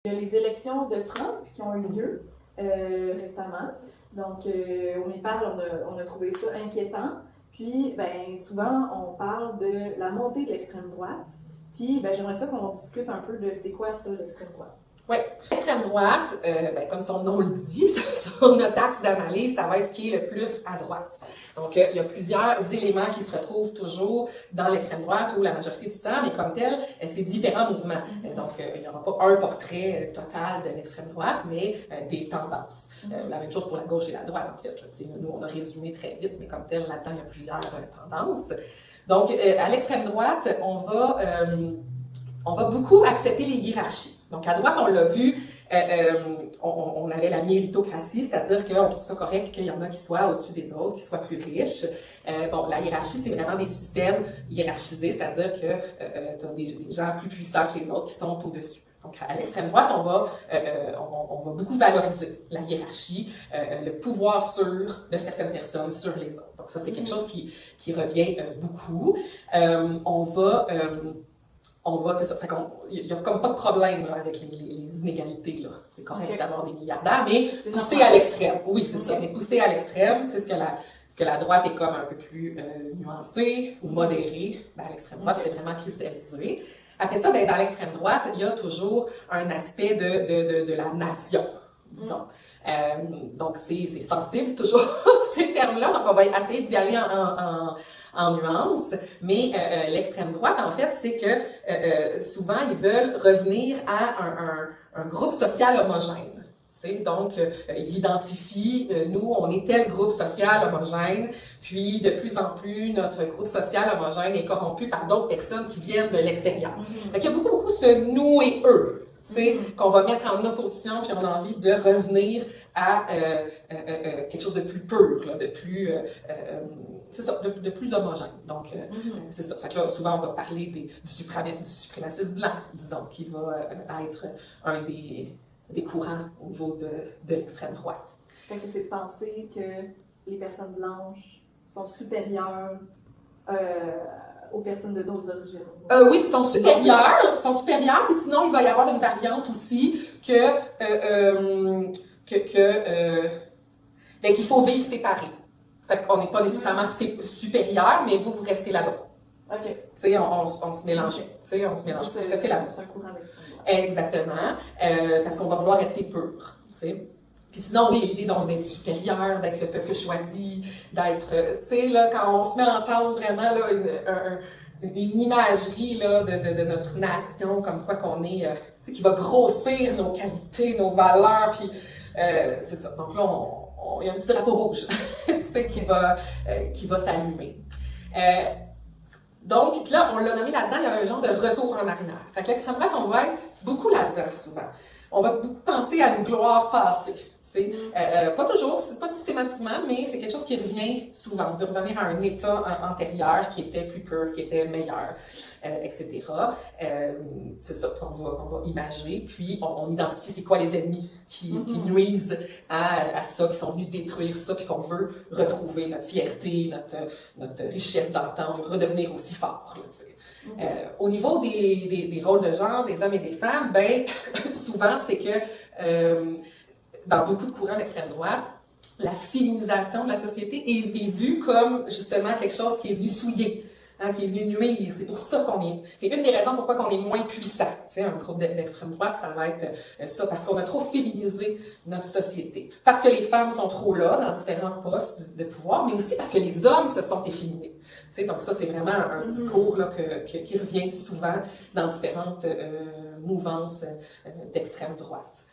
Il y a les élections de Trump qui ont eu lieu récemment. Donc, au Népal, on a trouvé ça inquiétant. Puis, ben, souvent, on parle de la montée de l'extrême droite. Puis, ben, j'aimerais ça qu'on discute un peu de c'est quoi ça, l'extrême droite. Oui, l'extrême droite, ben, comme son nom le dit, son axe d'analyse, ça va être ce qui est le plus à droite. Donc, il y a plusieurs éléments qui se retrouvent toujours dans l'extrême droite ou la majorité du temps, mais comme tel, c'est différents mouvements. Donc, il n'y aura pas un portrait total de l'extrême droite, mais des tendances. La même chose pour la gauche et la droite, en fait. Nous, on a résumé très vite, mais comme tel, là-dedans, il y a plusieurs tendances. Donc, à l'extrême droite, on va beaucoup accepter les hiérarchies. Donc, à droite, on l'a vu, on avait la méritocratie, c'est-à-dire qu'on trouve ça correct qu'il y en a qui soient au-dessus des autres, qui soient plus riches. La hiérarchie, c'est vraiment des systèmes hiérarchisés, c'est-à-dire que tu as des gens plus puissants que les autres qui sont au-dessus. Donc, à l'extrême droite, on va beaucoup valoriser la hiérarchie, le pouvoir de certaines personnes sur les autres. Donc, ça, c'est quelque chose qui revient beaucoup. C'est ça. Fait il y a comme pas de problème là, avec les inégalités là. C'est correct d'avoir des milliardaires, mais pousser à l'extrême. Oui, c'est ça. Mais pousser à l'extrême, c'est ce que la droite est comme un peu plus nuancée ou modérée. Ben, à l'extrême droite, c'est vraiment cristallisé. Après ça, ben, dans l'extrême droite, il y a toujours un aspect de la nation, disons. Donc, c'est sensible, toujours, ces termes-là. Donc, on va essayer d'y aller en nuances. Mais l'extrême droite, en fait, c'est que souvent, ils veulent revenir à un groupe social homogène. Donc, ils identifient, nous, on est tel groupe social homogène, puis de plus en plus, notre groupe social homogène est corrompu par d'autres personnes qui viennent de l'extérieur. Donc, il y a beaucoup ce nous et eux. Qu'on va mettre en opposition, puis on a envie de revenir à quelque chose de plus pur, là, de plus, c'est ça, de plus homogène. Donc, c'est ça. Fait que là, souvent, on va parler du suprémacisme blanc, disons, qui va être un des courants au niveau de l'extrême droite. Fait que c'est de penser que les personnes blanches sont supérieures aux personnes de d'autres origines. Oui, ils sont supérieurs, puis sinon, il va y avoir une variante aussi qu'il faut vivre séparés. Fait qu'on n'est pas nécessairement supérieur, mais vous restez là-bas. OK. Tu sais, on se mélange. Tu sais, on se mélange. C'est un courant d'extrême droite. Exactement. Parce qu'on va vouloir rester pur. Tu sais. Puis sinon, oui, l'idée d'être supérieur, d'être le peuple choisi, d'être, tu sais, là, quand on se met à entendre vraiment, là, une imagerie, là, de notre nation, comme quoi qu'on est, tu sais, qui va grossir nos qualités, nos valeurs, puis, c'est ça. Donc là, il y a un petit drapeau rouge, tu sais, qui va s'allumer. Donc, là, on l'a nommé là-dedans, il y a un genre de retour en arrière. Fait que l'extrême droite, on va être beaucoup là-dedans, souvent. On va beaucoup penser à une gloire passée. Pas toujours, pas systématiquement, mais c'est quelque chose qui revient souvent. On veut revenir à un état antérieur qui était plus pur, qui était meilleur, etc. C'est ça qu'on va imager. Puis, on identifie c'est quoi les ennemis qui nuisent à ça, qui sont venus détruire ça, puis qu'on veut retrouver notre fierté, notre richesse d'antan. On veut redevenir aussi fort. Là, au niveau des rôles de genre, des hommes et des femmes, ben souvent, c'est que dans beaucoup de courants d'extrême droite, la féminisation de la société est vue comme justement quelque chose qui est venu souiller, qui est venu nuire. C'est pour ça c'est une des raisons pourquoi on est moins puissant. Tu sais, un groupe d'extrême droite, ça va être ça, parce qu'on a trop féminisé notre société. Parce que les femmes sont trop là, dans différents postes de pouvoir, mais aussi parce que les hommes se sont efféminés. Tu sais, donc ça, c'est vraiment un discours là, qui revient souvent dans différentes mouvances d'extrême droite.